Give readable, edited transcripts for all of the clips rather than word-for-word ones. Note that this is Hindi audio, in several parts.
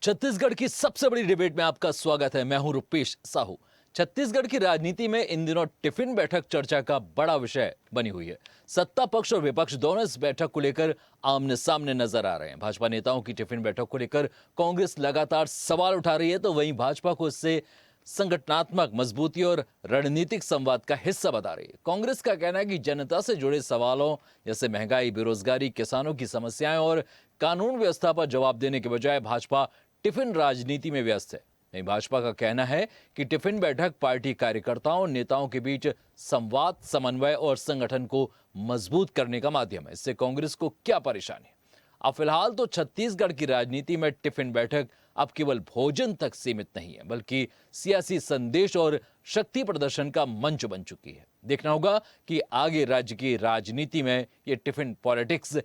छत्तीसगढ़ की सबसे बड़ी डिबेट में आपका स्वागत है। मैं हूं रुपेश साहू। छत्तीसगढ़ की राजनीति में इन दिनों टिफिन बैठक चर्चा का बड़ा विषय बनी हुई है। सत्ता पक्ष और विपक्ष दोनों इस बैठक को लेकर आमने सामने नजर आ रहे हैं। भाजपा नेताओं की टिफिन बैठक को लेकर कांग्रेस लगातार सवाल उठा रही है, तो वहीं भाजपा को इससे संगठनात्मक मजबूती और रणनीतिक संवाद का हिस्सा बता रही है। कांग्रेस का कहना है कि जनता से जुड़े सवालों जैसे महंगाई, बेरोजगारी, किसानों की समस्याएं और कानून व्यवस्था पर जवाब देने के बजाय भाजपा टिफिन राजनीति में व्यस्त है। नहीं, भाजपा का कहना है कि टिफिन बैठक पार्टी कार्यकर्ताओं और नेताओं के बीच संवाद, समन्वय और संगठन को मजबूत करने का माध्यम है। इससे कांग्रेस को क्या परेशानी है? अब फिलहाल तो छत्तीसगढ़ की राजनीति में टिफिन बैठक अब केवल भोजन तक सीमित नहीं है, बल्कि सियासी संदेश और शक्ति प्रदर्शन का मंच बन चुकी है। देखना होगा कि आगे राज्य की राजनीति में ये टिफिन पॉलिटिक्स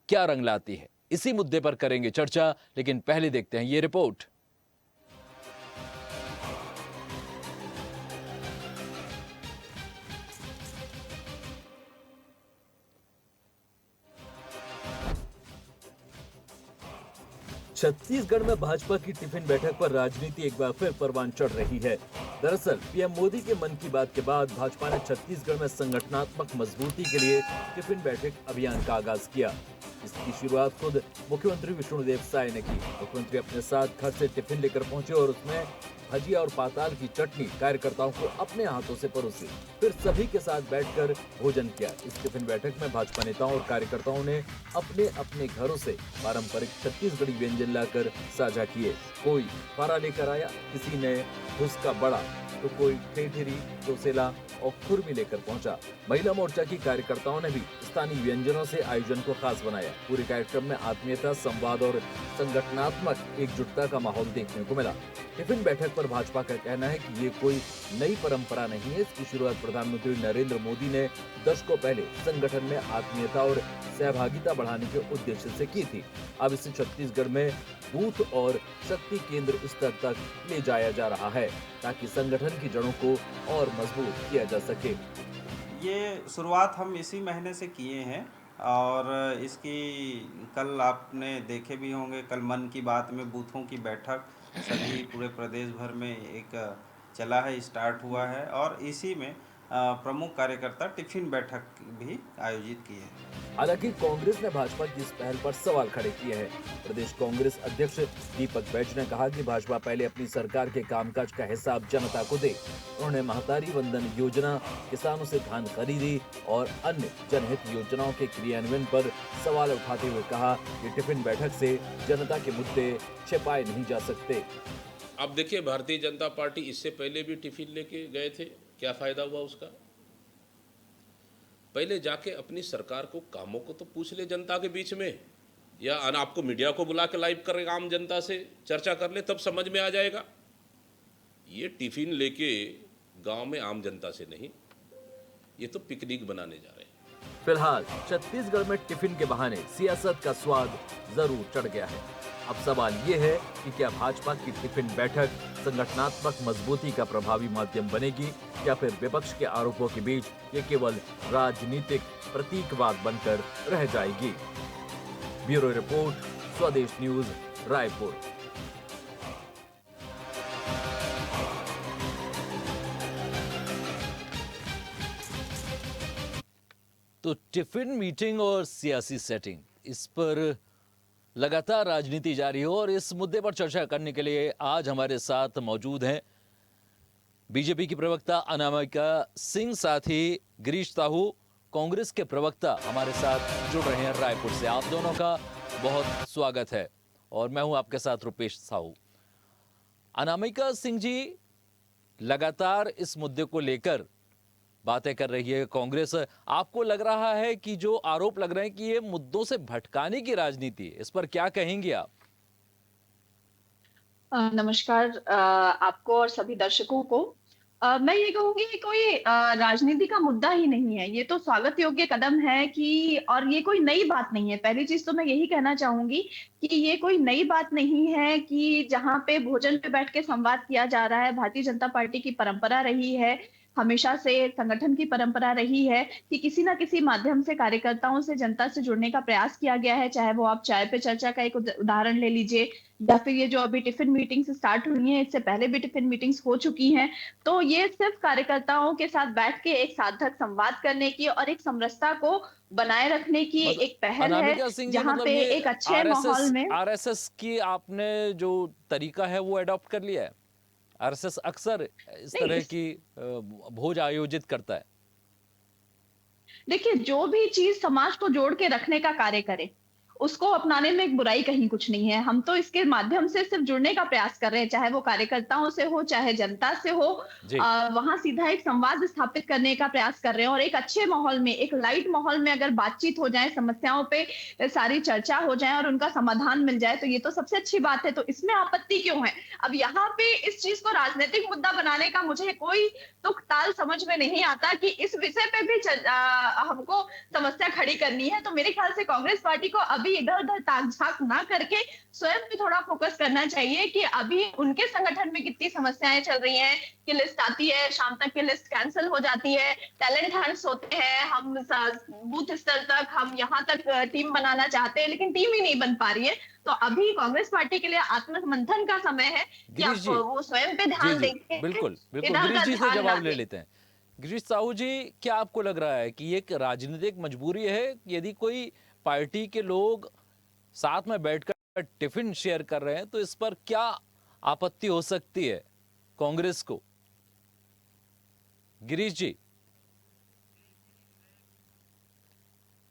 क्या रंग लाती है। इसी मुद्दे पर करेंगे चर्चा, लेकिन पहले देखते हैं ये रिपोर्ट। छत्तीसगढ़ में भाजपा की टिफिन बैठक पर राजनीति एक बार फिर परवान चढ़ रही है। दरअसल पीएम मोदी के मन की बात के बाद भाजपा ने छत्तीसगढ़ में संगठनात्मक मजबूती के लिए टिफिन बैठक अभियान का आगाज किया। इसकी शुरुआत खुद मुख्यमंत्री विष्णुदेव साय ने की। मुख्यमंत्री अपने साथ घर से टिफिन लेकर पहुंचे और उसमें भजिया और पाताल की चटनी कार्यकर्ताओं को अपने हाथों से परोसी। फिर सभी के साथ बैठकर भोजन किया। इस टिफिन बैठक में भाजपा नेताओं और कार्यकर्ताओं ने अपने अपने घरों से पारंपरिक छत्तीसगढ़ी व्यंजन लाकर साझा किए। कोई फारा लेकर आया, किसी ने हुस्का बड़ा, तो कोई ठेठरी, डोसेला और खुरमी लेकर पहुंचा। महिला मोर्चा की कार्यकर्ताओं ने भी स्थानीय व्यंजनों से आयोजन को खास बनाया। पूरे कार्यक्रम में आत्मीयता, संवाद और संगठनात्मक एकजुटता का माहौल देखने को मिला। टिफिन बैठक पर भाजपा का कहना है कि ये कोई नई परंपरा नहीं है। इसकी शुरुआत प्रधानमंत्री नरेंद्र मोदी ने दशकों पहले संगठन में आत्मीयता और सहभागिता बढ़ाने के उद्देश्य से की थी। अब इसे छत्तीसगढ़ में बूथ और शक्ति केंद्र स्तर तक ले जाया जा रहा है, ताकि संगठन की जड़ों को और मजबूत किया जा सके। ये शुरुआत हम इसी महीने से किए हैं और इसकी कल आपने देखे भी होंगे, कल मन की बात में बूथों की बैठक सभी पूरे प्रदेश भर में एक चला है, स्टार्ट हुआ है और इसी में प्रमुख कार्यकर्ता टिफिन बैठक भी आयोजित की है। हालांकि कांग्रेस ने भाजपा की इस पहल पर सवाल खड़े किए हैं। प्रदेश कांग्रेस अध्यक्ष दीपक बैज ने कहा कि भाजपा पहले अपनी सरकार के कामकाज का हिसाब जनता को दे। उन्होंने महतारी वंदन योजना, किसानों से धान खरीदी और अन्य जनहित योजनाओं के क्रियान्वयन पर सवाल उठाते हुए कहा कि टिफिन बैठक से जनता के मुद्दे छिपाए नहीं जा सकते। अब देखिए, भारतीय जनता पार्टी इससे पहले भी टिफिन लेके गए थे, क्या फायदा हुआ उसका? पहले जाके अपनी सरकार को कामों को तो पूछ ले जनता के बीच में, या आपको मीडिया को बुला के लाइव कर आम जनता से चर्चा कर ले, तब समझ में आ जाएगा। ये टिफिन लेके गांव में आम जनता से नहीं, ये तो पिकनिक बनाने जा रहे हैं। फिलहाल छत्तीसगढ़ में टिफिन के बहाने सियासत का स्वाद जरूर चढ़ गया है। अब सवाल ये है कि क्या भाजपा की टिफिन बैठक संगठनात्मक मजबूती का प्रभावी माध्यम बनेगी, या फिर विपक्ष के आरोपों के बीच ये केवल राजनीतिक प्रतीकवाद बनकर रह जाएगी। ब्यूरो रिपोर्ट, स्वदेश न्यूज, रायपुर। तो टिफिन मीटिंग और सियासी सेटिंग, इस पर लगातार राजनीति जारी हो और इस मुद्दे पर चर्चा करने के लिए आज हमारे साथ मौजूद हैं बीजेपी की प्रवक्ता अनामिका सिंह, साथ ही गिरीश साहू, कांग्रेस के प्रवक्ता हमारे साथ जुड़ रहे हैं रायपुर से। आप दोनों का बहुत स्वागत है और मैं हूं आपके साथ रुपेश साहू। अनामिका सिंह जी, लगातार इस मुद्दे को लेकर बातें कर रही है कांग्रेस। आपको लग रहा है कि जो आरोप लग रहे हैं कि ये मुद्दों से भटकाने की राजनीति है, इस पर क्या कहेंगे आप? नमस्कार आपको और सभी दर्शकों को। मैं ये कहूंगी कि कोई राजनीति का मुद्दा ही नहीं है। ये तो स्वागत योग्य कदम है कि, और ये कोई नई बात नहीं है। पहली चीज तो मैं यही कहना चाहूंगी कि ये कोई नई बात नहीं है कि जहां पे भोजन पे बैठ के संवाद किया जा रहा है। भारतीय जनता पार्टी की परंपरा रही है। हमेशा से संगठन की परंपरा रही है कि किसी ना किसी माध्यम से कार्यकर्ताओं से, जनता से जुड़ने का प्रयास किया गया है। चाहे वो आप चाय पे चर्चा का एक उदाहरण ले लीजिए, या फिर ये जो अभी टिफिन मीटिंग्स स्टार्ट हुई हैं, इससे पहले भी टिफिन मीटिंग्स हो चुकी हैं। तो ये सिर्फ कार्यकर्ताओं के साथ बैठ के एक सार्थक संवाद करने की और एक समरसता को बनाए रखने की मतलब एक पहल है, अनामिका सिंह जी, जहाँ मतलब पे ये एक अच्छे माहौल में आरएसएस की आपने जो तरीका है वो अडॉप्ट कर लिया है। आरएसएस अक्सर इस नहीं, तरह की भोज आयोजित करता है। देखिए, जो भी चीज समाज को जोड़ के रखने का कार्य करे, उसको अपनाने में एक बुराई कहीं कुछ नहीं है। हम तो इसके माध्यम से सिर्फ जुड़ने का प्रयास कर रहे हैं, चाहे वो कार्यकर्ताओं से हो, चाहे जनता से हो। जी। वहां सीधा एक संवाद स्थापित करने का प्रयास कर रहे हैं, और एक अच्छे माहौल में, एक लाइट माहौल में अगर बातचीत हो जाए, समस्याओं पे सारी चर्चा हो जाए और उनका समाधान मिल जाए, तो ये तो सबसे अच्छी बात है। तो इसमें आपत्ति क्यों है? अब यहाँ पे इस चीज को राजनीतिक मुद्दा बनाने का मुझे कोई तुक ताल समझ में नहीं आता कि इस विषय पे भी हमको समस्या खड़ी करनी है। तो मेरे ख्याल से कांग्रेस पार्टी को अभी इधर उधर ताक झाक ना करके स्वयं भी थोड़ा फोकस करना चाहिए कि अभी उनके संगठन में कितनी समस्याएं चल रही हैं, कि लिस्ट आती है, शाम तक की लिस्ट कैंसिल हो जाती है, टैलेंट हंट्स होते हैं, हम बूथ स्तर तक, हम यहाँ तक टीम बनाना चाहते हैं, लेकिन टीम ही नहीं बन पा रही है। तो अभी कांग्रेस पार्टी के लिए आत्ममंथन का समय है कि गिरीश जी, वो स्वयं पे जी ध्यान जी दें। बिल्कुल बिल्कुल, इधर गिरीश उधर जी से ध्यान ना जवाब ले दें। लेते हैं। गिरीश साहू जी, क्या आपको लग रहा है कि ये एक राजनीतिक मजबूरी है? यदि कोई पार्टी के लोग साथ में बैठकर टिफिन शेयर कर रहे हैं तो इस पर क्या आपत्ति हो सकती है कांग्रेस को? गिरीश जी,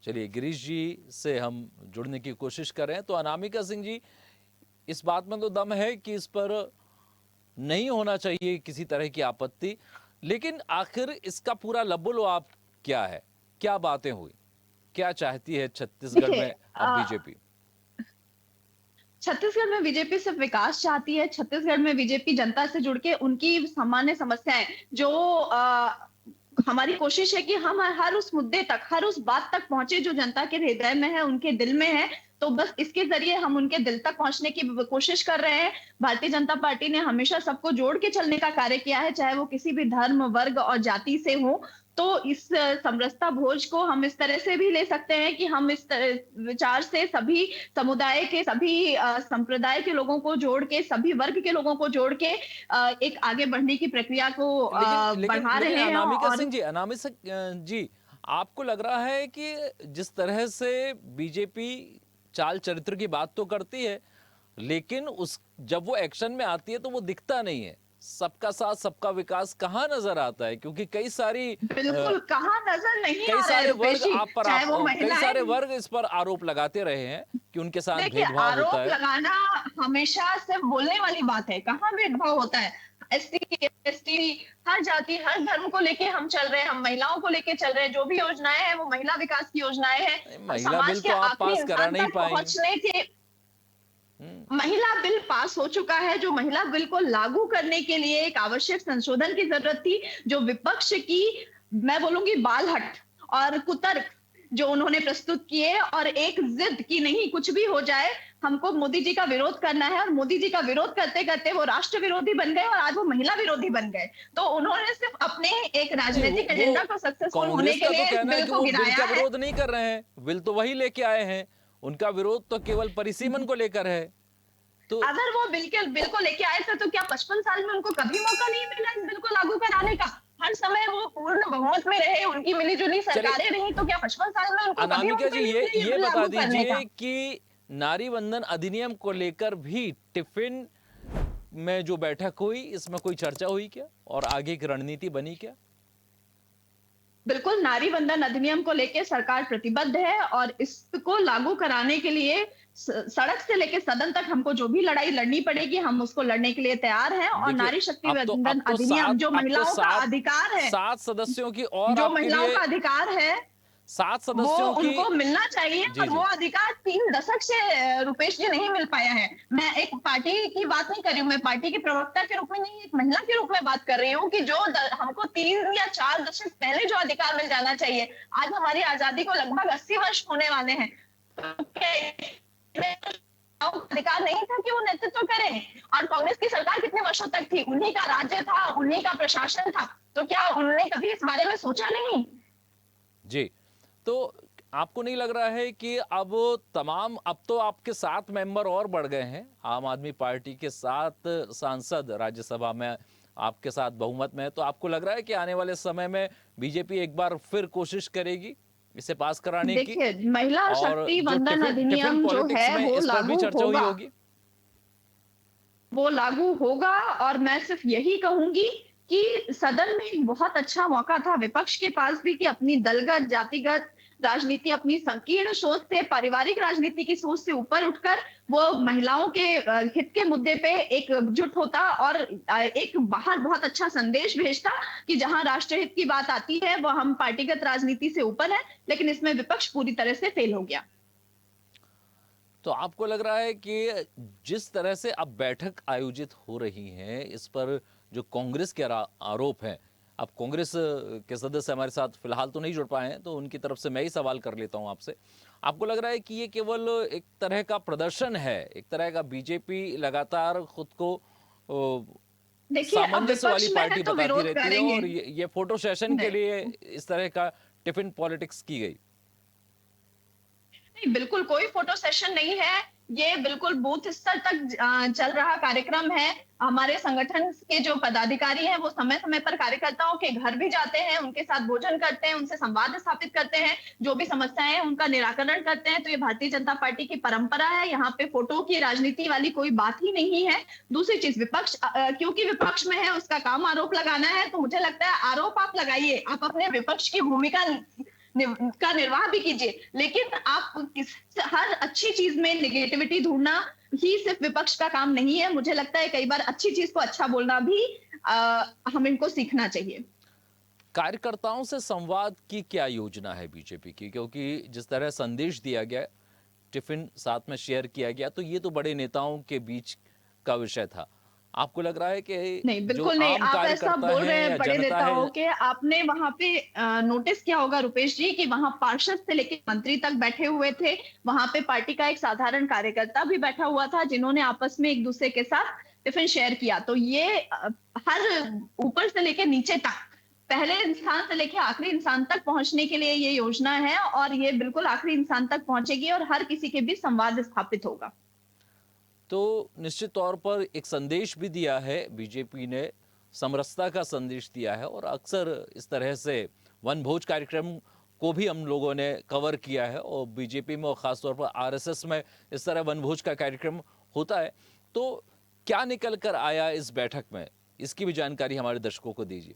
चलिए गिरीश जी से हम जुड़ने की कोशिश कर रहे हैं। तो अनामिका सिंह जी, इस बात में तो दम है कि इस पर नहीं होना चाहिए किसी तरह की आपत्ति, लेकिन आखिर इसका पूरा लबोलुआब क्या है? क्या बातें हुई, क्या चाहती है छत्तीसगढ़ देखिए, में अब बीजेपी? छत्तीसगढ़ में बीजेपी सिर्फ विकास चाहती है। छत्तीसगढ़ में बीजेपी जनता से जुड़ के उनकी सामान्य समस्याएं, जो हमारी कोशिश है कि हम हर उस मुद्दे तक, हर उस बात तक पहुंचे जो जनता के हृदय में है, उनके दिल में है। तो बस इसके जरिए हम उनके दिल तक पहुंचने की कोशिश कर रहे हैं। भारतीय जनता पार्टी ने हमेशा सबको जोड़ के चलने का कार्य किया है, चाहे वो किसी भी धर्म, वर्ग और जाति से हो। तो इस समरसता भोज को हम इस तरह से भी ले सकते हैं कि हम इस विचार से सभी समुदाय के, सभी संप्रदाय के लोगों को जोड़ के, सभी वर्ग के लोगों को जोड़ के एक आगे बढ़ने की प्रक्रिया को बढ़ा रहे हैं। अनामिका और सिंह जी, अनामिका जी, आपको लग रहा है कि जिस तरह से बीजेपी चाल चरित्र की बात तो करती है, लेकिन उस जब वो एक्शन में आती है तो वो दिखता नहीं है? सबका साथ सबका विकास कहाँ नजर आता है? क्योंकि कई सारी बिल्कुल कहाँ नजर नहीं कई आ रहा है सारे वर्ग रुपेश जी, आप पर चाहे वो कई महिलाएं। सारे वर्ग इस पर आरोप लगाते रहे हैं कि उनके साथ देखिए, भेदभाव आरोप होता है। लगाना हमेशा सिर्फ बोलने वाली बात है। कहाँ भेदभाव होता है? एसटी, एसटी, हर जाति, हर धर्म को लेके हम चल रहे हैं, हम महिलाओं को लेके चल रहे हैं। जो भी योजनाएं हैं वो महिला विकास की योजनाएं हैं। महिला समाज बिल के तो आप आखिरी पास करा इंसान नहीं तक पाई। पहुंचने के महिला बिल पास हो चुका है। जो महिला बिल को लागू करने के लिए एक आवश्यक संशोधन की जरूरत थी, जो विपक्ष की, मैं बोलूंगी, बालहट और कुतर्क जो उन्होंने प्रस्तुत किए, और एक जिद की नहीं, कुछ भी हो जाए हमको मोदी जी का विरोध करना है, और मोदी जी का विरोध करते करते वो राष्ट्र विरोधी बन गए और आज वो महिला विरोधी बन गए। तो उन्होंने सिर्फ अपने एक राजनीतिक एजेंडा को सक्सेसफुल होने कांग्रेस के का लिए तो कहना है बिल कि को वो बिल गिराया का है। विरोध नहीं कर रहे हैं, बिल तो वही लेके आए हैं। उनका विरोध तो केवल परिसीमन को लेकर है। तो अगर वो बिल को लेके आए थे, तो क्या 55 साल में उनको कभी मौका नहीं मिला इस बिल को लागू कराने का? हर समय वो पूर्ण बहुमत में रहे, उनकी मिलीजुली सरकारें रही, तो क्या 55 साल में उनको कभी अनामिका मौका जी, नहीं मिला ये बिल बता लागू करने का? दीजिए कि नारी वंदन अधिनियम को लेकर भी टिफिन में जो बैठक हुई, इसमें कोई चर्चा हुई क्या और आगे की रणनीति बनी क्या? बिल्कुल, नारी वंदन अधिनियम को लेके सरकार प्रतिबद्ध है, और इसको लागू कराने के लिए सड़क से लेके सदन तक हमको जो भी लड़ाई लड़नी पड़ेगी, हम उसको लड़ने के लिए तैयार हैं। और देखिए, नारी शक्ति अब तो वंदन अधिनियम जो महिलाओं का अधिकार है, 7 सदस्यों की और जो आपके महिलाओं लिए का अधिकार है, 7 वो सदस्यों की उनको मिलना चाहिए। जी, और जी। वो अधिकार 3 दशक से रुपेश जी नहीं मिल पाया है। मैं एक पार्टी की बात नहीं कर रही हूँ, मैं पार्टी की प्रवक्ता के रूप में नहीं, एक महिला के रूप में बात कर रही हूँ कि जो हमको 3 या 4 दशक पहले जो अधिकार मिल जाना चाहिए। आज हमारी आजादी को लगभग 80 वर्ष होने वाले हैं। अधिकार नहीं था कि वो नेतृत्व करें। और कांग्रेस की सरकार कितने वर्षों तक थी, उन्हीं का राज्य था, उन्हीं का प्रशासन था, तो क्या उन्होंने कभी इस बारे में सोचा नहीं? जी, तो आपको नहीं लग रहा है कि अब तो आपके 7 मेंबर और बढ़ गए हैं, आम आदमी पार्टी के 7 सांसद राज्यसभा में आपके साथ बहुमत में है, तो आपको लग रहा है कि आने वाले समय में बीजेपी एक बार फिर कोशिश करेगी इसे पास कराने की? देखिए, महिला और शक्ति जो वंदन टिफिन अधिनियम जो पॉलिटिक्स है में वो इस पर भी लागू चर्चा हुई होगा। होगी? वो लागू होगा, और मैं सिर्फ यही कहूंगी कि सदन में एक बहुत अच्छा मौका था विपक्ष के पास भी कि अपनी दलगत जातिगत राजनीति, अपनी संकीर्ण सोच से, पारिवारिक राजनीति की सोच से ऊपर उठकर वो महिलाओं के हित के मुद्दे पे एकजुट होता और एक बाहर बहुत अच्छा संदेश भेजता कि जहां राष्ट्रहित की बात आती है वो हम पार्टीगत राजनीति से ऊपर है। लेकिन इसमें विपक्ष पूरी तरह से फेल हो गया। तो आपको लग रहा है कि जिस तरह से अब बैठक आयोजित हो रही है, इस पर जो कांग्रेस के आरोप हैं, अब कांग्रेस के सदस्य हमारे साथ फिलहाल तो नहीं जुड़ पाए हैं, तो उनकी तरफ से मैं ही सवाल कर लेता हूं आपसे। आपको लग रहा है कि ये केवल एक तरह का प्रदर्शन है, एक तरह का बीजेपी लगातार खुद को देखिए, अब सामंजस्य वाली विपक्ष में है पार्टी तो बताती विरोध रहती है करेंगे। और ये फोटो सेशन के नहीं, लिए इस तरह का टिफिन पॉलिटिक्स की गई? नहीं, बिल्कुल कोई फोटो सेशन नहीं है। ये बिल्कुल बूथ स्तर तक चल रहा कार्यक्रम है। हमारे संगठन के जो पदाधिकारी हैं वो समय समय पर कार्यकर्ताओं के घर भी जाते हैं, उनके साथ भोजन करते हैं, उनसे संवाद स्थापित करते हैं, जो भी समस्याएं हैं उनका निराकरण करते हैं। तो ये भारतीय जनता पार्टी की परंपरा है, यहाँ पे फोटो की राजनीति वाली कोई बात ही नहीं है। दूसरी चीज, विपक्ष क्योंकि विपक्ष में है उसका काम आरोप लगाना है, तो मुझे लगता है आरोप आप लगाइए, आप अपने विपक्ष की भूमिका का निर्वाह भी कीजिए, लेकिन आप हर अच्छी चीज में निगेटिविटी ढूंढना ही सिर्फ विपक्ष का काम नहीं है। मुझे लगता है कई बार अच्छी चीज को अच्छा बोलना भी हम इनको सीखना चाहिए। कार्यकर्ताओं से संवाद की क्या योजना है बीजेपी की? क्योंकि जिस तरह संदेश दिया गया, टिफिन साथ में शेयर किया गया, तो ये तो बड़े नेताओं के बीच का विषय था। आपको लग रहा है कि नहीं, जो बिल्कुल नहीं। आम आप ऐसा कार्यकर्ता बोल रहे है हैं या बड़े जनता नेताओं है? के। आपने वहां पे नोटिस किया होगा रुपेश जी कि वहां पार्षद से लेकर मंत्री तक बैठे हुए थे। वहां पे पार्टी का एक साधारण कार्यकर्ता भी बैठा हुआ था, जिन्होंने आपस में एक दूसरे के साथ टिफिन शेयर किया। तो ये हर ऊपर से लेकर नीचे तक, पहले इंसान से लेकर आखिरी इंसान तक पहुंचने के लिए ये योजना है, और ये बिल्कुल आखिरी इंसान तक पहुंचेगी और हर किसी के बीच संवाद स्थापित होगा। तो निश्चित तौर पर एक संदेश भी दिया है बीजेपी ने, समरसता का संदेश दिया है, और अक्सर इस तरह से वनभोज कार्यक्रम को भी हम लोगों ने कवर किया है, और बीजेपी में और खासतौर पर आरएसएस में इस तरह वनभोज का कार्यक्रम होता है। तो क्या निकल कर आया इस बैठक में, इसकी भी जानकारी हमारे दर्शकों को दीजिए।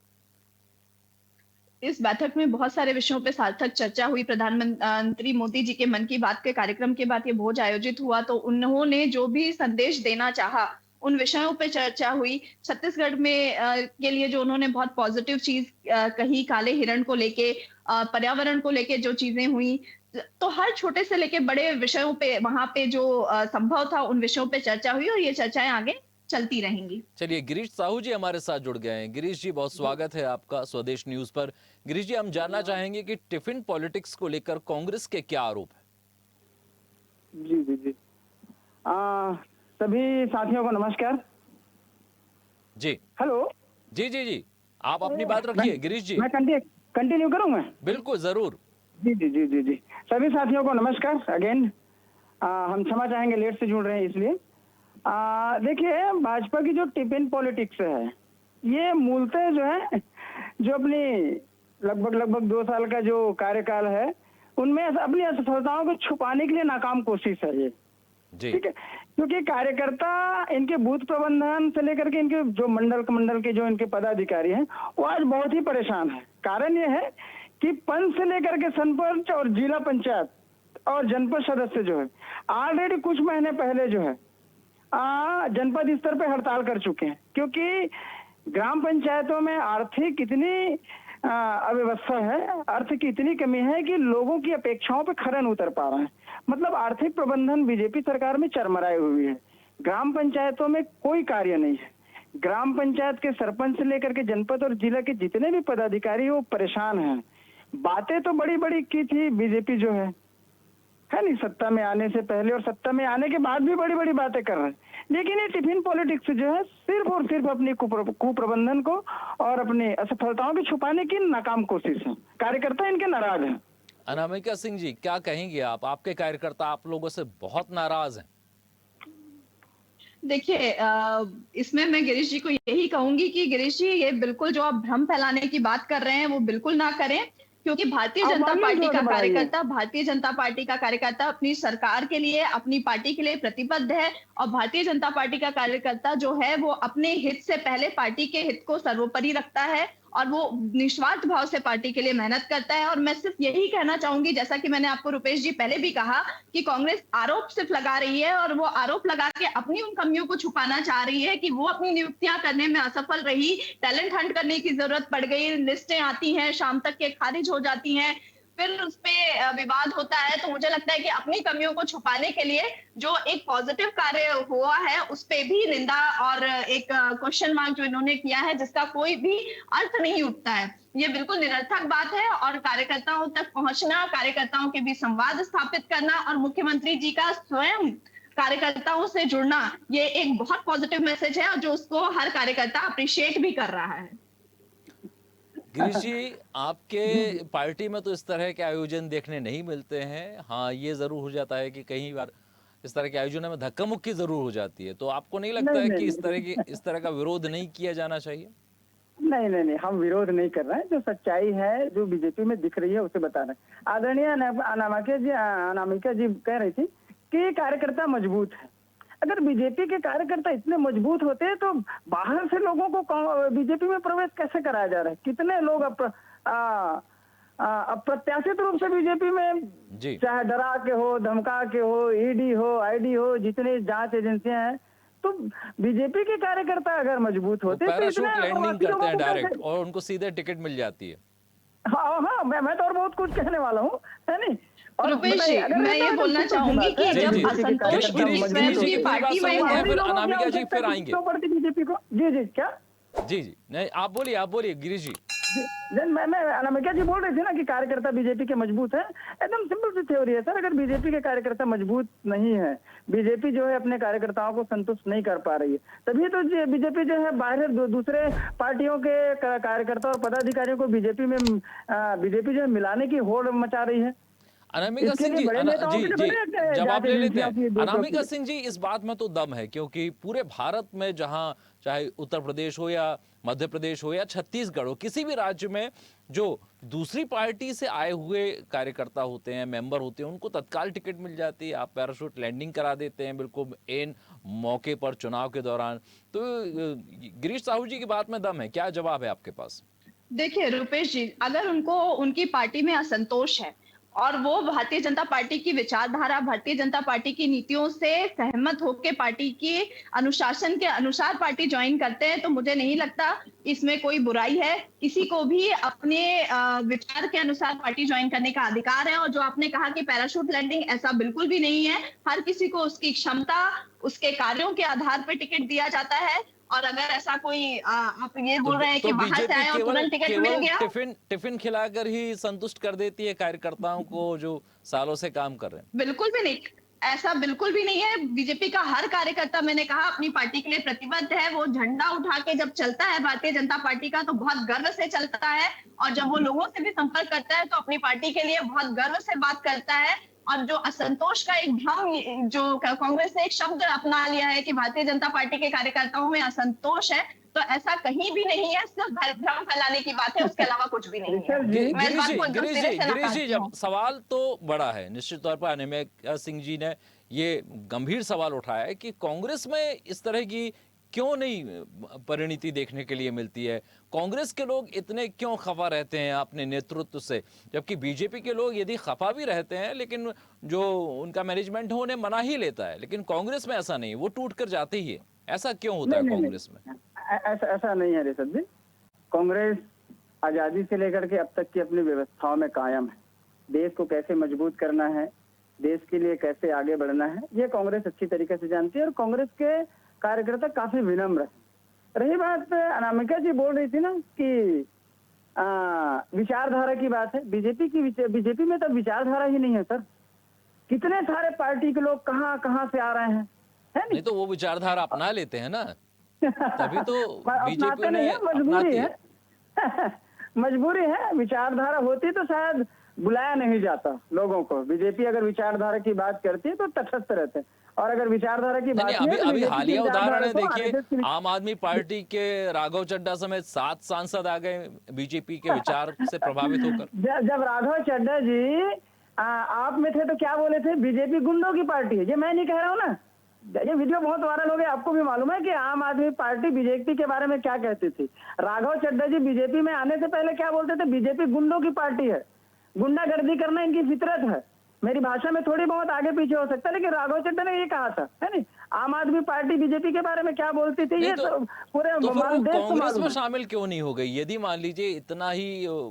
इस बैठक में बहुत सारे विषयों पे सार्थक चर्चा हुई। प्रधानमंत्री मोदी जी के मन की बात के कार्यक्रम के बाद ये भोज आयोजित हुआ, तो उन्होंने जो भी संदेश देना चाहा उन विषयों पे चर्चा हुई। छत्तीसगढ़ में के लिए जो उन्होंने बहुत पॉजिटिव चीज कही, काले हिरण को लेके, पर्यावरण को लेके जो चीजें हुई, तो हर छोटे से लेके बड़े विषयों पे वहां पे जो संभव था उन विषयों पे चर्चा हुई, और ये चर्चाएं आगे चलती रहेंगी। चलिए, गिरीश साहू जी हमारे साथ जुड़ गए हैं। गिरीश जी, बहुत स्वागत है आपका स्वदेश न्यूज पर। गिरीश जी, हम जानना चाहेंगे कि टिफिन पॉलिटिक्स को लेकर कांग्रेस के क्या आरोप है? जी जी जी सभी साथियों को नमस्कार। जी हेलो। जी जी जी, आप अपनी बात रखिए गिरीश जी। मैं कंटिन्यू करूं मैं? बिल्कुल, जरूर। जी जी जी जी जी सभी साथियों को नमस्कार अगेन। हम क्षमा चाहेंगे, लेट से जुड़ रहे हैं इसलिए। देखिए, भाजपा की जो टिफिन पॉलिटिक्स है, ये मूलतः जो है, जो अपनी लगभग 2 साल का जो कार्यकाल है, उनमें अपनी असफलताओं को छुपाने के लिए नाकाम कोशिश है ये। ठीक है, क्योंकि कार्यकर्ता, इनके बूथ प्रबंधन से लेकर के इनके जो मंडल के जो इनके पदाधिकारी हैं, वो आज बहुत ही परेशान है। कारण ये है कि पंच से लेकर के सरपंच और जिला पंचायत और जनपद सदस्य जो है, ऑलरेडी कुछ महीने पहले जो है जनपद स्तर पे हड़ताल कर चुके हैं, क्योंकि ग्राम पंचायतों में आर्थिक इतनी अव्यवस्था है, अर्थ की इतनी कमी है कि लोगों की अपेक्षाओं पे खरा नहीं उतर पा रहा है। मतलब आर्थिक प्रबंधन बीजेपी सरकार में चरमराई हुई है। ग्राम पंचायतों में कोई कार्य नहीं है। ग्राम पंचायत के सरपंच से लेकर के जनपद और जिला के जितने भी पदाधिकारी वो परेशान हैं। बातें तो बड़ी बड़ी की थी बीजेपी जो है, है नहीं, सत्ता में आने से पहले और सत्ता में आने के बाद भी बड़ी बड़ी बातें कर रहे हैं। लेकिन ये टिफिन पॉलिटिक्स जो है सिर्फ और सिर्फ अपनी कुप्रबंधन को और अपनी असफलताओं को छुपाने की नाकाम कोशिश है। कार्यकर्ता इनके नाराज हैं। अनामिका सिंह जी, क्या कहेंगे आप? आपके कार्यकर्ता आप लोगों से बहुत नाराज हैं। देखिए, इसमें मैं गिरीश जी को यही कहूंगी कि गिरीश जी, ये बिल्कुल जो आप भ्रम फैलाने की बात कर रहे हैं वो बिल्कुल ना करें, क्योंकि भारतीय जनता पार्टी का कार्यकर्ता अपनी सरकार के लिए, अपनी पार्टी के लिए प्रतिबद्ध है। और भारतीय जनता पार्टी का कार्यकर्ता जो है वो अपने हित से पहले पार्टी के हित को सर्वोपरि रखता है और वो निस्वार्थ भाव से पार्टी के लिए मेहनत करता है। और मैं सिर्फ यही कहना चाहूंगी, जैसा कि मैंने आपको रुपेश जी पहले भी कहा, कि कांग्रेस आरोप सिर्फ लगा रही है और वो आरोप लगा के अपनी उन कमियों को छुपाना चाह रही है कि वो अपनी नियुक्तियां करने में असफल रही, टैलेंट हंट करने की जरूरत पड़ गई, लिस्टें आती हैं शाम तक के खारिज हो जाती हैं, फिर उस पे विवाद होता है। तो मुझे लगता है कि अपनी कमियों को छुपाने के लिए जो एक पॉजिटिव कार्य हुआ है उस पे भी निंदा और एक क्वेश्चन मार्क जो इन्होंने किया है, जिसका कोई भी अर्थ नहीं उठता है, ये बिल्कुल निरर्थक बात है। और कार्यकर्ताओं तक पहुंचना, कार्यकर्ताओं के बीच संवाद स्थापित करना और मुख्यमंत्री जी का स्वयं कार्यकर्ताओं से जुड़ना, ये एक बहुत पॉजिटिव मैसेज है और जो उसको हर कार्यकर्ता अप्रिशिएट भी कर रहा है। गिरीश जी, आपके पार्टी में तो इस तरह के आयोजन देखने नहीं मिलते हैं। हाँ, ये जरूर हो जाता है कि कई बार इस तरह के आयोजनों में धक्का मुक्की जरूर हो जाती है। तो आपको नहीं लगता है कि इस तरह का विरोध नहीं किया जाना चाहिए? नहीं नहीं नहीं, हम विरोध नहीं कर रहे हैं। जो सच्चाई है, जो बीजेपी में दिख रही है, उसे बता रहे हैं। आदरणीय अनामिका जी कह रही थी कि कार्यकर्ता मजबूत है। अगर बीजेपी के कार्यकर्ता इतने मजबूत होते तो बाहर से लोगों को बीजेपी में प्रवेश कैसे कराया जा रहा है? कितने लोग अप्रत्याशित रूप से बीजेपी में, चाहे डरा के हो, धमका के हो, ईडी हो, आईडी हो, जितनी जांच एजेंसियां हैं, तो बीजेपी के कार्यकर्ता अगर मजबूत होते तो पैराशूट लैंडिंग करते हैं डायरेक्ट और उनको सीधे टिकट मिल जाती है। हाँ, मैं तो और बहुत कुछ कहने वाला हूँ, है नहीं? रुपेश जी, मैं ये बोलना चाहूंगी कि जब असंतोष स्वयं की पार्टी में है, फिर अनामिका जी फिर आएंगे बीजेपी को। जी क्या? जी नहीं, आप बोलिए गिरीश जी। मैं अनामिका जी बोल रही थी ना कि कार्यकर्ता बीजेपी के मजबूत है। एकदम सिंपल सी थ्योरी है सर। अगर बीजेपी के कार्यकर्ता मजबूत नहीं है, बीजेपी जो है अपने कार्यकर्ताओं को संतुष्ट नहीं कर पा रही है, तभी तो बीजेपी जो है बाहर दूसरे पार्टियों के कार्यकर्ता और पदाधिकारियों को बीजेपी जो है मिलाने की होड़ मचा रही है। अनामिका सिंह जी, जवाब ले लेते हैं। अनामिका सिंह जी, इस बात में तो दम है, क्योंकि पूरे भारत में जहां चाहे उत्तर प्रदेश हो या मध्य प्रदेश हो या छत्तीसगढ़ हो, किसी भी राज्य में जो दूसरी पार्टी से आए हुए कार्यकर्ता होते हैं, मेंबर होते हैं, उनको तत्काल टिकट मिल जाती है। आप पैराशूट लैंडिंग करा देते हैं बिल्कुल एन मौके पर चुनाव के दौरान। तो गिरीश साहू जी की बात में दम है। क्या जवाब है आपके पास? देखिए रुपेश जी, अगर उनको उनकी पार्टी में असंतोष है और वो भारतीय जनता पार्टी की विचारधारा, भारतीय जनता पार्टी की नीतियों से सहमत होकर पार्टी के अनुशासन के अनुसार पार्टी ज्वाइन करते हैं, तो मुझे नहीं लगता इसमें कोई बुराई है। किसी को भी अपने विचार के अनुसार पार्टी ज्वाइन करने का अधिकार है। और जो आपने कहा कि पैराशूट लैंडिंग, ऐसा बिल्कुल भी नहीं है। हर किसी को उसकी क्षमता, उसके कार्यों के आधार पर टिकट दिया जाता है। और अगर ऐसा कोई आप ये बोल रहे हैं कि बाहर से आए और तुरंत टिकट मिल गया, टिफिन खिलाकर ही संतुष्ट कर देती है कार्यकर्ताओं को जो सालों से काम कर रहे हैं? बिल्कुल भी नहीं, ऐसा बिल्कुल भी नहीं है। बीजेपी का हर कार्यकर्ता, मैंने कहा, अपनी पार्टी के लिए प्रतिबद्ध है। वो झंडा उठा के जब चलता है भारतीय जनता पार्टी का, तो बहुत गर्व से चलता है। और जब वो लोगों से भी संपर्क करता है तो अपनी पार्टी के लिए बहुत गर्व से बात करता है। और जो असंतोष का एक भ्रम, जो कांग्रेस ने एक शब्द अपना लिया है कि भारतीय जनता पार्टी के कार्यकर्ताओं में असंतोष है, तो ऐसा कहीं भी नहीं है। सिर्फ भ्रम फैलाने की बात है, उसके अलावा कुछ भी नहीं है। गिरीश जी, जब सवाल तो बड़ा है, निश्चित तौर पर अनामिका सिंह जी ने ये गंभीर सवाल उठाया है कि कांग्रेस में इस तरह की क्यों नहीं परिणति देखने के लिए मिलती है। कांग्रेस के लोग इतने क्यों खफा रहते हैं अपने नेतृत्व से, जबकि बीजेपी के लोग यदि खफा भी रहते हैं लेकिन जो उनका मैनेजमेंट है उन्हें मना ही लेता है, लेकिन कांग्रेस में ऐसा नहीं, वो टूट कर जाते ही है। ऐसा क्यों होता है कांग्रेस में? ऐसा नहीं है रिषभ जी। कांग्रेस आजादी से लेकर के अब तक की अपनी व्यवस्थाओं में कायम है। देश को कैसे मजबूत करना है, देश के लिए कैसे आगे बढ़ना है, ये कांग्रेस अच्छी तरीके से जानती है। और कांग्रेस के कार्यकर्ता काफी विनम्र है। रही बात अनामिका जी बोल रही थी ना कि विचारधारा की बात है, बीजेपी में तो विचारधारा ही नहीं है सर। कितने सारे पार्टी के लोग कहाँ कहाँ से आ रहे हैं, है नहीं तो वो विचारधारा अपना लेते हैं ना, तभी तो बीजेपी अपनाते ने नहीं है, मजबूरी अपनाती है। है। मजबूरी है, विचारधारा होती तो शायद बुलाया नहीं जाता लोगों को। बीजेपी अगर विचारधारा की बात करती है तो तटस्थ रहते हैं, और अगर विचारधारा की नहीं बात नहीं, नहीं है अभी तो अभी बीजेपी की हालिया उदाहरण है, विचारधारा को देखिए RSS की आम आदमी पार्टी के राघव चड्ढा समेत 7 सांसद आ गए बीजेपी के विचार से प्रभावित होकर। जब राघव चड्ढा जी आप में थे तो क्या बोले थे, बीजेपी गुंडों की पार्टी है। ये मैं नहीं कह रहा हूँ ना, ये वीडियो बहुत वायरल हो गया, आपको भी मालूम है कि आम आदमी पार्टी बीजेपी के बारे में क्या कहती थी। राघव चड्ढा जी बीजेपी में आने से पहले क्या बोलते थे, बीजेपी गुंडों की पार्टी है, गुंडागर्दी करना इनकी फितरत है। मेरी भाषा में थोड़ी बहुत आगे पीछे हो सकता है, लेकिन राघव चड्ढा ने ये कहा था, है नहीं। आम आदमी पार्टी बीजेपी के बारे में क्या बोलती थी, ये तो पूरे तो फिर वो देश को कांग्रेस मालूम में है। शामिल क्यों नहीं हो गई? यदि मान लीजिए इतना ही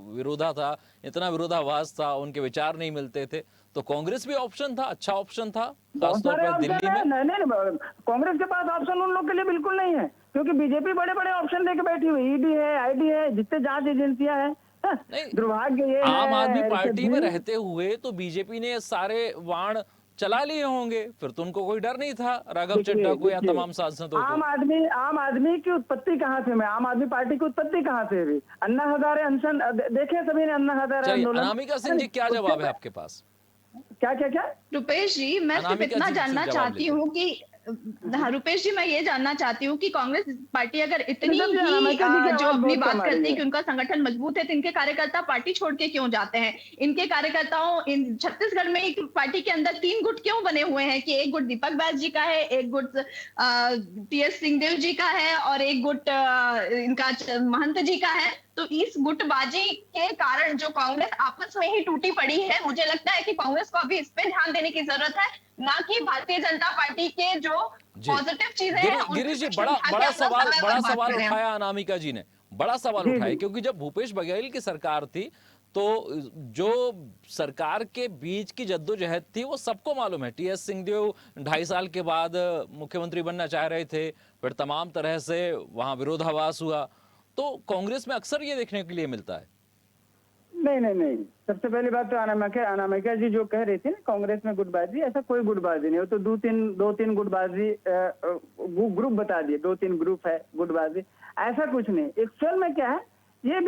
विरोधा था, इतना विरोधाभास था, उनके विचार नहीं मिलते थे, तो कांग्रेस भी ऑप्शन था, अच्छा ऑप्शन था, बहुत खासतौर सारे पर ऑप्शन दिल्ली है। में। नहीं, कांग्रेस के पास ऑप्शन उन लोग के लिए बिल्कुल नहीं है, क्योंकि बीजेपी बड़े बड़े ऑप्शन लेके बैठी हुई, ईडी है, आईडी है, जितने जांच एजेंसियां हैं। नहीं, दुर्भाग्य ये है आम आदमी पार्टी में ऋषभ जी, रहते हुए तो बीजेपी ने सारे वाण चला लिए होंगे, फिर तो उनको कोई डर नहीं था राघव चड्ढा को या देखिए, तमाम सांसदों को। आम आदमी की उत्पत्ति कहाँ से, मैं आम आदमी पार्टी की उत्पत्ति कहाँ से हुई? अन्ना हजारे अनशन देखे सभी ने, अन्ना हजारे चलिए, आंदोलन। अनामिका सिंह जी, क्या जवाब है आपके पास? क्या क्या क्या? रुपेश जी, मैं सिर्फ अनामिका इतना जी से जानना जवाब चाहती लेते हूँ कि हाँ रुपेश जी, मैं ये जानना चाहती हूँ कि कांग्रेस पार्टी अगर इतनी ऋषभ जी, ही अनामिका जी की जो आवाज अपनी बहुत बात कम आ करती रही है है। कि उनका संगठन मजबूत है, तो इनके कार्यकर्ता पार्टी छोड़ के क्यों जाते हैं? इनके कार्यकर्ताओं इन छत्तीसगढ़ में एक पार्टी के अंदर 3 गुट क्यों बने हुए हैं कि एक गुट दीपक बैस जी का है, एक गुट टीएस सिंहदेव जी का है और एक गुट इनका महंत जी का है। तो इस गुटबाजी के कारण जो कांग्रेस आपस में ही टूटी पड़ी है, मुझे लगता है कि कांग्रेस को अभी इस पे ध्यान देने की जरूरत है, ना कि भारतीय जनता पार्टी के जो पॉजिटिव चीजें हैं गिरीश जी, उनके बड़ा पीछे बड़ा भाग के सवाल अपना बड़ा समय सवाल बर्बाद कर रहे हैं। उठाया अनामिका जी ने, बड़ा सवाल जी, उठाया, जी। क्योंकि जब भूपेश बघेल की सरकार थी तो जो सरकार के बीच की जद्दोजहद थी वो सबको मालूम है। टीएस सिंहदेव 2.5 साल के बाद मुख्यमंत्री बनना चाह रहे थे, फिर तमाम तरह से वहां विरोधाभास हुआ। तो कांग्रेस में अक्सर ये देखने के लिए मिलता है। नहीं, सबसे पहली बात तो अनामिका जी जो कह रही थी ना, कांग्रेस में गुटबाजी, ऐसा कोई गुटबाजी नहीं। वो तो दो तीन गुटबाजी ग्रुप बता दिए, 2-3 ग्रुप है गुटबाजी, ऐसा कुछ नहीं। एक्चुअल में क्या है, ये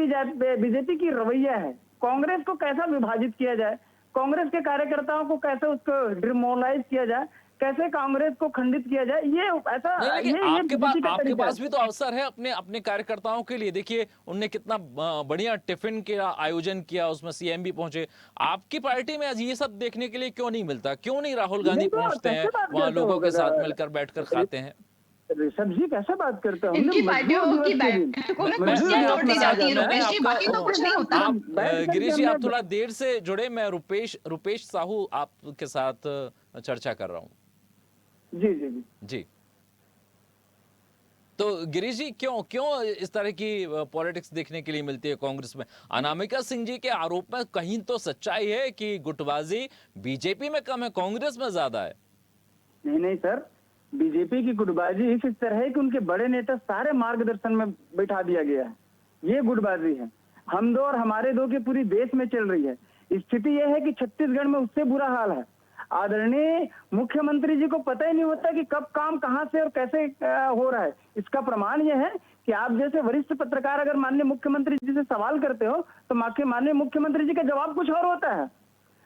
बीजेपी की रवैया है, कांग्रेस को कैसा विभाजित किया जाए, कांग्रेस के कार्यकर्ताओं को कैसे उसको डिमोरलाइज किया जाए, कैसे कांग्रेस को खंडित किया जाए, ये ऐसा नहीं, लेकिन ये बीजेपी का आपके तरीका पास है। भी तो अवसर है अपने अपने कार्यकर्ताओं के लिए। देखिए उनने कितना बढ़िया टिफिन का आयोजन किया, उसमें सीएम भी पहुंचे। आपकी पार्टी में आज ये सब देखने के लिए क्यों नहीं मिलता? क्यों नहीं राहुल गांधी नहीं तो पहुंचते हैं कैसे बात वहां, करते लोगों हो के साथ गधा? मिलकर बैठकर खाते हैं? ऋषभ जी कैसे बात करते हो? इनकी हमने पार्टियों मजदूर की दिवस के दिन- बैठकों में मैं कुर्सियां तोड़ दी मनाया जाती है जाता रुपेश जी, बाकी तो कुछ नहीं होता। आप बैठ करके गिरीश जी, आप हमने- थोड़ा देर से जुड़े, मैं रुपेश साहू आपके साथ चर्चा कर रहा हूँ। जी जी जी जी, तो गिरीश जी, क्यों इस तरह की पॉलिटिक्स देखने के लिए मिलती है कांग्रेस में? अनामिका सिंह जी के आरोप में कहीं तो सच्चाई है कि गुटबाजी बीजेपी में कम है, कांग्रेस में ज्यादा है। नहीं सर, बीजेपी की गुटबाजी इस तरह है कि उनके बड़े नेता सारे मार्गदर्शन में बैठा दिया गया है, ये गुटबाजी है। हम दो और हमारे दो की पूरी देश में चल रही है। स्थिति यह है कि छत्तीसगढ़ में उससे बुरा हाल है। आदरणीय मुख्यमंत्री जी को पता ही नहीं होता कि कब काम कहां से और कैसे हो रहा है। इसका प्रमाण यह है कि आप जैसे वरिष्ठ पत्रकार अगर माननीय मुख्यमंत्री जी से सवाल करते हो तो माननीय मुख्यमंत्री जी का जवाब कुछ और होता है।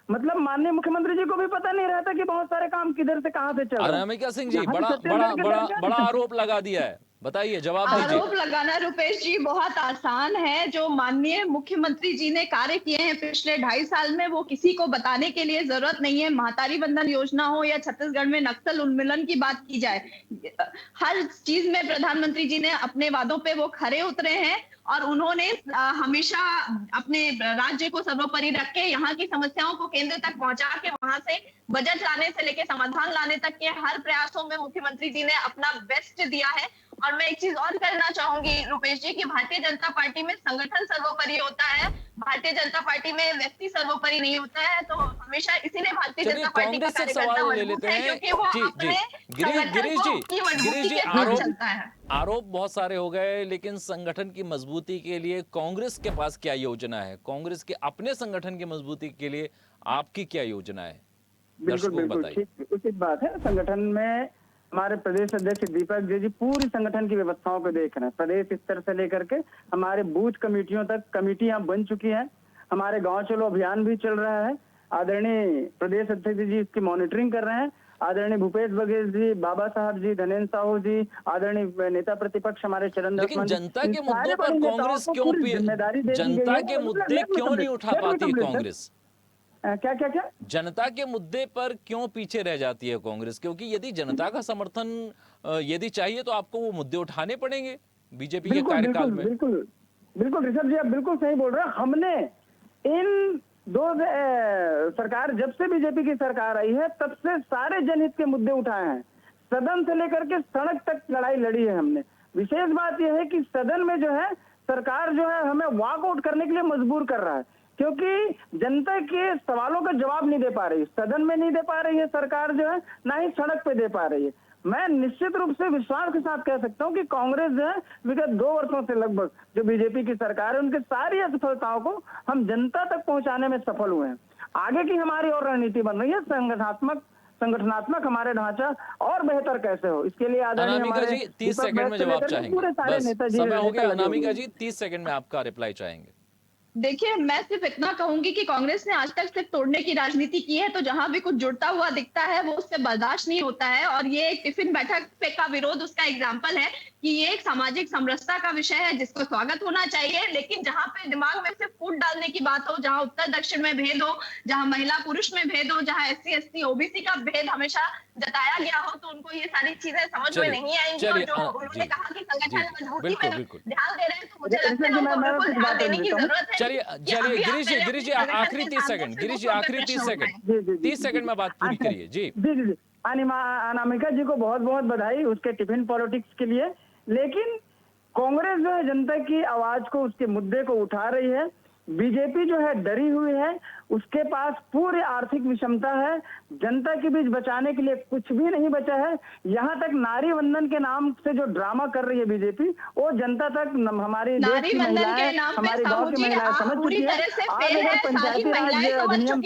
मतलब माननीय मुख्यमंत्री जी को भी पता नहीं रहता कि बहुत सारे काम किधर से कहां से चल रहे हैं। अनामिका सिंह जी, यहाँ बड़ा छत्तीसगढ़ बड़ा के बड़ा दरमियान- बड़ा आरोप लगा दिया है, बताइए, जवाब दीजिए। आरोप लगाना रुपेश जी बहुत आसान है। जो माननीय मुख्यमंत्री जी ने कार्य किए हैं पिछले 2.5 साल में, वो किसी को बताने के लिए जरूरत नहीं है। महातारी बंधन योजना हो या छत्तीसगढ़ में नक्सल उन्मूलन की बात की जाए, हर चीज में प्रधानमंत्री जी ने अपने वादों पे वो खरे उतरे हैं और उन्होंने हमेशा अपने राज्य को सर्वोपरि रख के यहाँ की समस्याओं को केंद्र तक पहुंचा के वहां से बजट लाने से लेके समाधान लाने तक के हर प्रयासों में मुख्यमंत्री जी ने अपना बेस्ट दिया है। और मैं एक चीज और कहना चाहूंगी रुपेश जी कि भारतीय जनता पार्टी में संगठन सर्वोपरि होता है, भारतीय जनता पार्टी में व्यक्ति सर्वोपरि नहीं होता है। तो हमेशा इसीलिए भारतीय चलिए, जनता पार्टी का कांग्रेस से कार्यकर्ता सवाल ले मजबूत लेते है, हैं। क्योंकि वो जी, जी। अपने गिरीश संगठन जी, की मजबूती के आरोप साथ चलता है। आरोप बहुत सारे हो गए, लेकिन संगठन की मजबूती के लिए कांग्रेस के पास क्या योजना है? कांग्रेस के अपने संगठन की मजबूती के लिए आपकी क्या योजना है? बिल्कुल दर्शकों को बिल्कुल बताइए। ठीक उचित बात है। संगठन में हमारे प्रदेश अध्यक्ष दीपक जी पूरी संगठन की व्यवस्थाओं को देख रहे हैं। प्रदेश स्तर से लेकर के हमारे बूथ कमेटियों तक कमेटियां बन चुकी हैं। हमारे गांव चलो अभियान भी चल रहा है। आदरणीय प्रदेश अध्यक्ष जी इसकी मॉनिटरिंग कर रहे हैं। आदरणीय भूपेश बघेल जी, बाबा साहब जी, धनेन्द्र साहू जी, आदरणीय नेता प्रतिपक्ष हमारे चरण लेकिन दास जनता इन के सारे मुद्दों पर बड़े नेताओं कांग्रेस को क्यों पूरी जिम्मेदारी दे दी गई जनता है। के मुद्दे क्यों नहीं उठा पाती है कांग्रेस? क्या क्या क्या जनता के मुद्दे पर क्यों पीछे रह जाती है कांग्रेस? क्योंकि यदि जनता का समर्थन यदि चाहिए तो आपको वो मुद्दे उठाने पड़ेंगे बीजेपी के बिल्कुल कार्यकाल बिल्कुल में। बिल्कुल बिल्कुल ऋषभ जी आप बिल्कुल सही बोल रहे हैं। हमने इन सरकार जब से बीजेपी की सरकार आई है तब से सारे जनहित के मुद्दे उठाए हैं। सदन से लेकर के सड़क तक लड़ाई लड़ी है हमने। विशेष बात यह है कि सदन में जो है सरकार जो है हमें वॉकआउट करने के लिए मजबूर कर रहा है, क्योंकि जनता के सवालों का जवाब नहीं दे पा रही, सदन में नहीं दे पा रही है सरकार जो है, ना ही सड़क पे दे पा रही है। मैं निश्चित रूप से विश्वास के साथ कह सकता हूं कि कांग्रेस जो है विगत 2 वर्षों से लगभग जो बीजेपी की सरकार है उनकी सारी असफलताओं को हम जनता तक पहुंचाने में सफल हुए हैं। आगे की हमारी और रणनीति बन रही है। संगठनात्मक हमारे ढांचा और बेहतर कैसे हो, इसके लिए अनामिका जी 30 सेकंड में जवाब चाहेंगे। पूरे सारे बस नेताजी समय हो गया। लगे हुए अनामिका हैं। जी 30 सेकंड में आपका रिप्लाई चाहेंगे। देखिए, मैं सिर्फ इतना कहूंगी कि कांग्रेस ने आज तक सिर्फ तोड़ने की राजनीति की है, तो जहां भी कुछ जुड़ता हुआ दिखता है वो उससे बर्दाश्त नहीं होता है। और ये एक टिफिन बैठक पे का विरोध उसका एग्जाम्पल है कि ये एक सामाजिक समरसता का विषय है जिसको स्वागत होना चाहिए, लेकिन जहां पे दिमाग में सिर्फ फूट डालने की बात हो, जहां उत्तर दक्षिण में भेद हो, जहां महिला पुरुष में भेद हो, जहां SC ST OBC का भेद हमेशा जताया गया हो, तो उनको ये सारी चीजें समझ में नहीं आएंगी। और जो उन्होंने कहा कि संगठन मजबूती पे ध्यान दे रहे हैं, तो मुझे लगता है उनको बिल्कुल ध्यान देने की जरूरत है। चलिए गिरीश जी आखिरी 30 सेकंड। गिरीश जी आखिरी 30 सेकंड 30 सेकंड में बात पूरी करिए। जी जी अनामिका जी को बहुत बहुत बधाई उसके टिफिन पॉलिटिक्स के लिए। लेकिन कांग्रेस जो है जनता की आवाज को, उसके मुद्दे को उठा रही है। बीजेपी जो है डरी हुई है, उसके पास पूरी आर्थिक विषमता है। जनता के बीच बचाने के लिए कुछ भी नहीं बचा है। यहाँ तक नारी वंदन के नाम से जो ड्रामा कर रही है बीजेपी, वो जनता तक हमारी देश की महिलाएं, हमारे गांव की महिलाएं समझ चुकी है। आज अगर पंचायती राज अधिनियम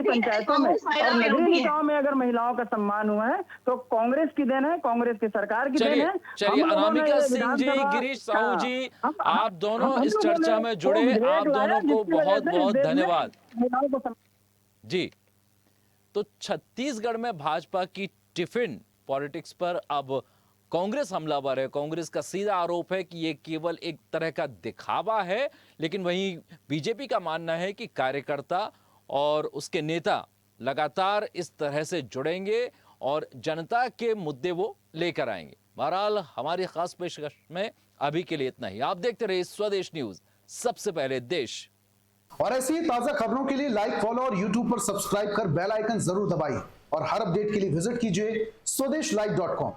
पंचायतों में और नगरीय निकायों में अगर महिलाओं का सम्मान हुआ है तो कांग्रेस की देन है, कांग्रेस की सरकार की देन है। चलिए अनामिका सिंह जी, गिरीश साहू जी, आप दोनों इस चर्चा में जुड़े, आप दोनों को बहुत बहुत धन्यवाद जी। तो छत्तीसगढ़ में भाजपा की टिफिन पॉलिटिक्स पर अब कांग्रेस हमलावर है। कांग्रेस का सीधा आरोप है कि ये केवल एक तरह का दिखावा है, लेकिन वहीं बीजेपी का मानना है कि कार्यकर्ता और उसके नेता लगातार इस तरह से जुड़ेंगे और जनता के मुद्दे वो लेकर आएंगे। बहरहाल हमारी खास पेशकश में अभी के लिए इतना ही। आप देखते रहिए स्वदेश न्यूज, सबसे पहले देश। और ऐसी ही ताजा खबरों के लिए लाइक, फॉलो और यूट्यूब पर सब्सक्राइब कर बेल आइकन जरूर दबाइए और हर अपडेट के लिए विजिट कीजिए स्वदेशलाइव.com।